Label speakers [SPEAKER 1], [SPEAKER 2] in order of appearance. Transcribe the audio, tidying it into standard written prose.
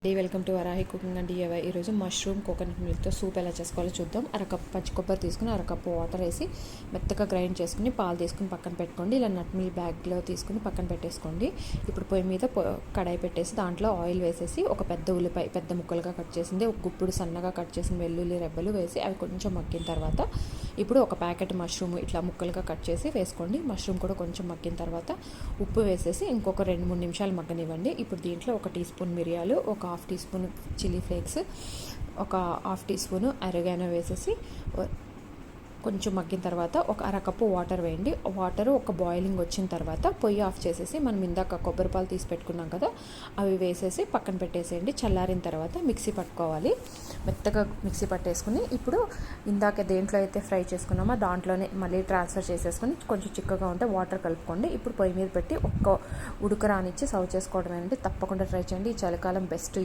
[SPEAKER 1] Welcome to Varahi cooking and DIY. ఈరోజు mushroom coconut మిల్క్తో soup ఎలా చేసుకోవాలో చూద్దాం. అరకప్పు పచ్చి కొబ్బరి తీసుకుని అరకప్పు వాటర్ వేసి మెత్తగా గ్రైండ్ చేసుకుని పాలు తీసుకుని పక్కన పెట్టుకోండి. ఇలా నట్ మిల్క్ బ్యాగ్లో తీసుకుని పక్కన పెట్టేసుకోండి. ఇప్పుడు పొయ్యి మీద కడాయి పెట్టేసి దాంట్లో ఆయిల్ వేసేసి ఒక పెద్ద ఉల్లిపాయ పెద్ద ముక్కలుగా కట్ చేసింది, ఒక గుప్పుడు సన్నగా కట్ చేసిన వెల్లుల్లి రెబ్బలు వేసి అవి కొంచెం మగ్గిన తర్వాత ఇప్పుడు ఒక ప్యాకెట్ మష్రూమ్ ఇట్లా ముక్కలుగా కట్ చేసి వేసుకోండి. మష్రూమ్ కూడా కొంచెం మగ్గిన తర్వాత ఉప్పు వేసేసి ఇంకొక 2-3 నిమిషాలు మగ్గనివ్వండి. ఇప్పుడు దీంట్లో 1 టీ స్పూన్ మిరియాలు, ఒక 1/2 టీ స్పూన్ చిల్లీ ఫ్లేక్స్, ఒక 1/2 టీ స్పూన్ అరగానో వేసేసి కొంచెం మగ్గిన తర్వాత ఒక అరకప్పు వాటర్ వేయండి. వాటర్ ఒక బాయిలింగ్ వచ్చిన తర్వాత పొయ్యి ఆఫ్ చేసేసి మనం ఇందాక కొబ్బరి పాలు తీసి పెట్టుకున్నాం కదా, అవి వేసేసి పక్కన పెట్టేసేయండి. చల్లారిన తర్వాత మిక్సీ పట్టుకోవాలి. మెత్తగా మిక్సీ పట్టేసుకుని ఇప్పుడు ఇందాక దేంట్లో అయితే ఫ్రై చేసుకున్నామో దాంట్లోనే మళ్ళీ ట్రాన్స్ఫర్ చేసేసుకుని కొంచెం చిక్కగా ఉంటే వాటర్ కలుపుకోండి. ఇప్పుడు పొయ్యి మీద పెట్టి ఒక్క ఉడక రానిచ్చి సర్వ్ చేసుకోవడం ఏంటి. తప్పకుండా ట్రై చేయండి. ఈ చలికాలం బెస్ట్.